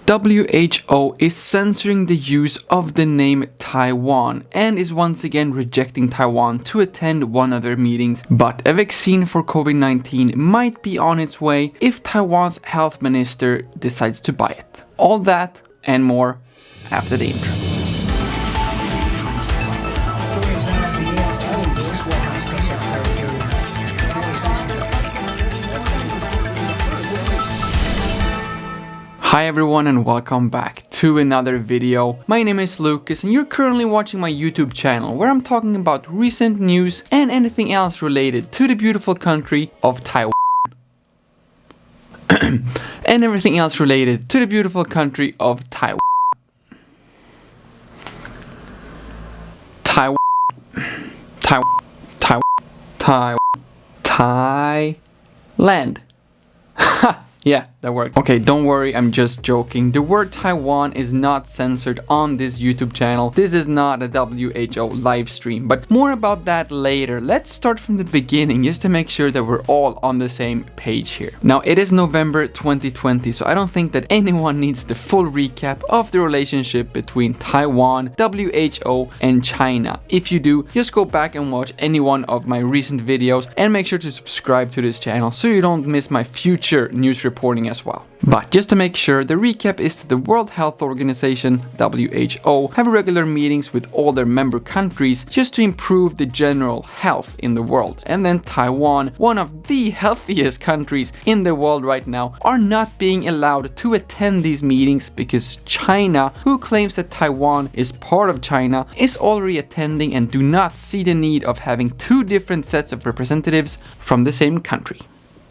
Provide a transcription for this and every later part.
WHO is censoring the use of the name Taiwan and is once again rejecting Taiwan to attend one of their meetings, but a vaccine for COVID-19 might be on its way if Taiwan's health minister decides to buy it. All that and more after the intro. Hi everyone and welcome back to another video. My name is Lukas and you're currently watching my YouTube channel where I'm talking about recent news and anything else related to the beautiful country of Taiwan. And everything else related to the beautiful country of Taiwan. Taiwan. Taiwan. Taiwan. Taiwan. Thailand. Yeah, that worked. Okay, don't worry, I'm just joking. The word Taiwan is not censored on this YouTube channel. This is not a WHO live stream, but more about that later. Let's start from the beginning just to make sure that we're all on the same page here. Now, it is November 2020, so I don't think that anyone needs the full recap of the relationship between Taiwan, WHO, and China. If you do, just go back and watch any one of my recent videos and make sure to subscribe to this channel so you don't miss my future news reporting as well. But just to make sure, the recap is that the World Health Organization, WHO, have regular meetings with all their member countries just to improve the general health in the world. And then Taiwan, one of the healthiest countries in the world right now, are not being allowed to attend these meetings because China, who claims that Taiwan is part of China, is already attending and do not see the need of having two different sets of representatives from the same country.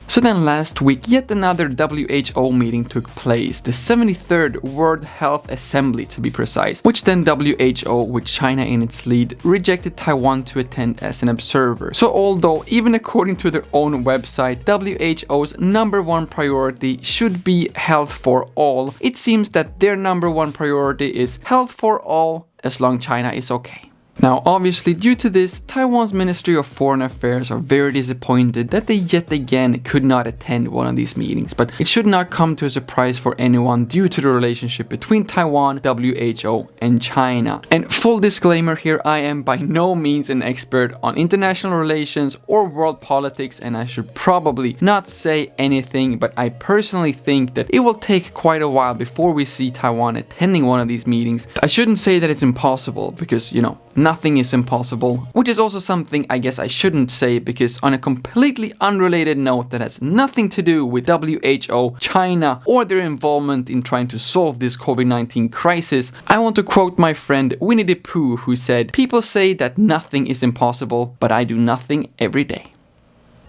So then last week, yet another WHO meeting took place, the 73rd World Health Assembly to be precise, which then WHO, with China in its lead, rejected Taiwan to attend as an observer. So although, even according to their own website, WHO's #1 priority should be health for all, it seems that their #1 priority is health for all as long as China is okay. Now, obviously, due to this, Taiwan's Ministry of Foreign Affairs are very disappointed that they yet again could not attend one of these meetings, but it should not come to a surprise for anyone due to the relationship between Taiwan, WHO, and China. And full disclaimer here, I am by no means an expert on international relations or world politics, and I should probably not say anything, but I personally think that it will take quite a while before we see Taiwan attending one of these meetings. I shouldn't say that it's impossible, because, you know, nothing is impossible, which is also something I guess I shouldn't say, because on a completely unrelated note that has nothing to do with WHO, China, or their involvement in trying to solve this COVID-19 crisis, I want to quote my friend Winnie the Pooh, who said, "People say that nothing is impossible, but I do nothing every day."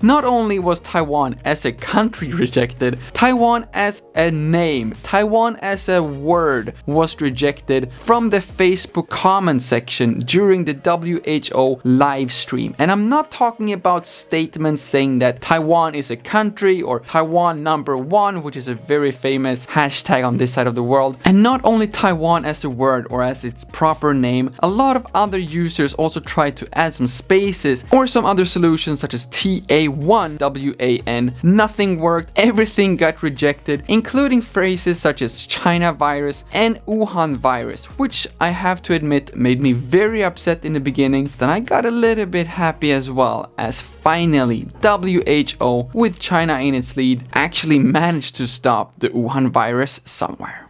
Not only was Taiwan as a country rejected, Taiwan as a name, Taiwan as a word was rejected from the Facebook comment section during the WHO live stream. And I'm not talking about statements saying that Taiwan is a country or Taiwan #1, which is a very famous hashtag on this side of the world. And not only Taiwan as a word or as its proper name, a lot of other users also tried to add some spaces or some other solutions such as TAIWAN. Nothing worked, everything got rejected, including phrases such as China virus and Wuhan virus, which I have to admit made me very upset in the beginning. Then I got a little bit happy as well, as finally WHO, with China in its lead, actually managed to stop the Wuhan virus somewhere.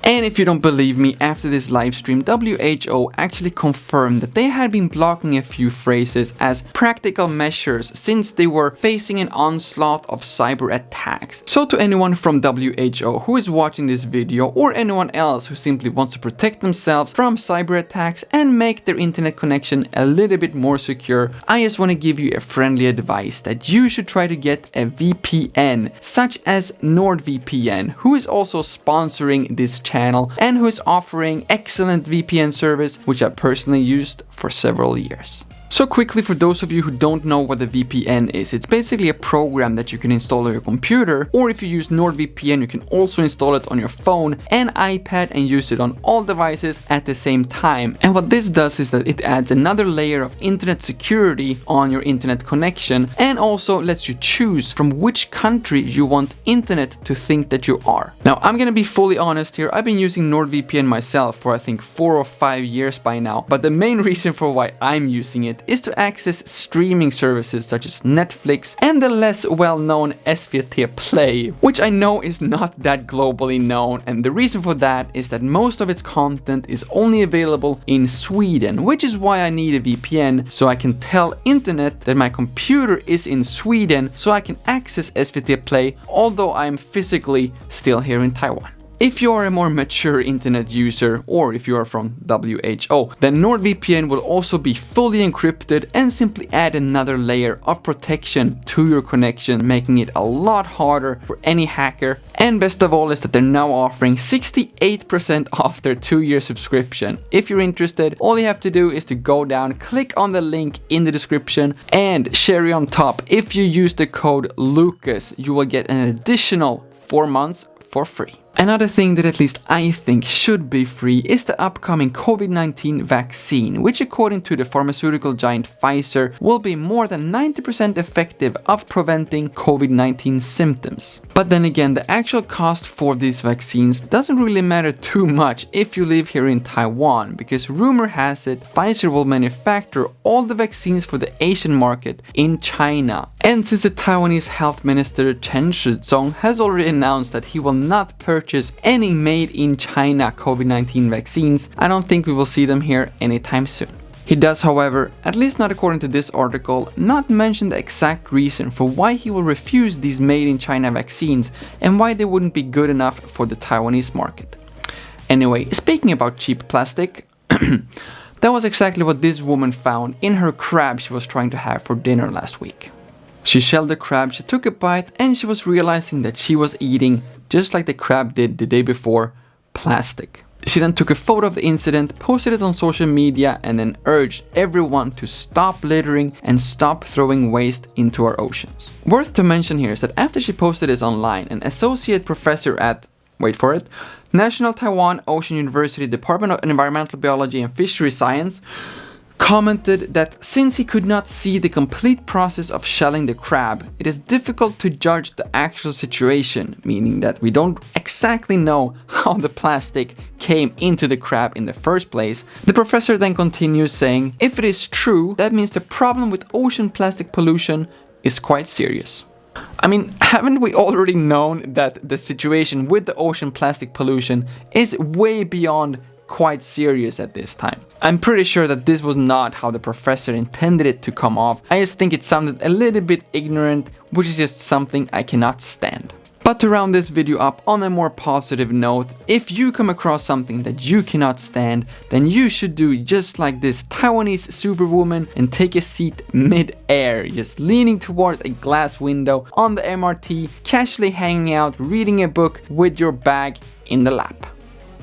And if you don't believe me, after this live stream, WHO actually confirmed that they had been blocking a few phrases as practical measures since they were facing an onslaught of cyber attacks. So to anyone from WHO who is watching this video, or anyone else who simply wants to protect themselves from cyber attacks and make their internet connection a little bit more secure, I just want to give you a friendly advice that you should try to get a VPN, such as NordVPN, who is also sponsoring this channel and who is offering excellent VPN service, which I personally used for several years. So quickly, for those of you who don't know what the VPN is, it's basically a program that you can install on your computer, or if you use NordVPN, you can also install it on your phone and iPad and use it on all devices at the same time. And what this does is that it adds another layer of internet security on your internet connection, and also lets you choose from which country you want internet to think that you are. Now, I'm gonna be fully honest here, I've been using NordVPN myself for I think 4 or 5 years by now, but the main reason for why I'm using it is to access streaming services such as Netflix and the less well-known TAIPEI, which I know is not that globally known, and the reason for that is that most of its content is only available in Sweden, which is why I need a VPN, so I can tell internet that my computer is in Sweden so I can access TAIPEI although I'm physically still here in Taiwan. If you are a more mature internet user, or if you are from W.H.O, then NordVPN will also be fully encrypted and simply add another layer of protection to your connection, making it a lot harder for any hacker. And best of all is that they're now offering 68% off their 2-year subscription. If you're interested, all you have to do is to go down, click on the link in the description, and cherry on top, if you use the code Lukas, you will get an additional 4 months for free. Another thing that at least I think should be free is the upcoming COVID-19 vaccine, which according to the pharmaceutical giant Pfizer will be more than 90% effective of preventing COVID-19 symptoms. But then again, the actual cost for these vaccines doesn't really matter too much if you live here in Taiwan, because rumor has it Pfizer will manufacture all the vaccines for the Asian market in China. And since the Taiwanese health minister Chen Shizong has already announced that he will not purchase any made in China COVID-19 vaccines, I don't think we will see them here anytime soon. He does, however, at least not according to this article, not mention the exact reason for why he will refuse these made in China vaccines and why they wouldn't be good enough for the Taiwanese market. Anyway, speaking about cheap plastic, that was exactly what this woman found in her crab she was trying to have for dinner last week. She shelled the crab, she took a bite, and she was realizing that she was eating, just like the crab did the day before, plastic. She then took a photo of the incident, posted it on social media, and then urged everyone to stop littering and stop throwing waste into our oceans. Worth to mention here is that after she posted this online, an associate professor at, wait for it, National Taiwan Ocean University Department of Environmental Biology and Fishery Science commented that since he could not see the complete process of shelling the crab, it is difficult to judge the actual situation, meaning that we don't exactly know how the plastic came into the crab in the first place. The professor then continues saying, if it is true, that means the problem with ocean plastic pollution is quite serious. I mean, haven't we already known that the situation with the ocean plastic pollution is way beyond quite serious at this time? I'm pretty sure that this was not how the professor intended it to come off. I just think it sounded a little bit ignorant, which is just something I cannot stand. But to round this video up on a more positive note, if you come across something that you cannot stand, then you should do just like this Taiwanese superwoman and take a seat mid-air, just leaning towards a glass window on the MRT, casually hanging out, reading a book with your bag in the lap.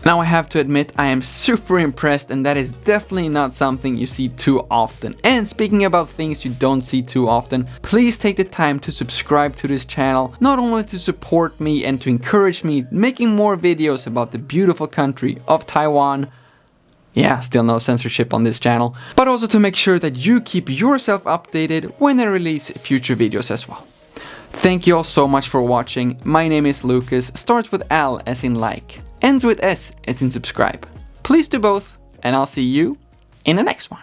Now I have to admit I am super impressed, and that is definitely not something you see too often. And speaking about things you don't see too often, please take the time to subscribe to this channel, not only to support me and to encourage me making more videos about the beautiful country of Taiwan. Yeah, still no censorship on this channel, but also to make sure that you keep yourself updated when I release future videos as well. Thank you all so much for watching. My name is Lukas, starts with L as in like, ends with S as in subscribe. Please do both, and I'll see you in the next one.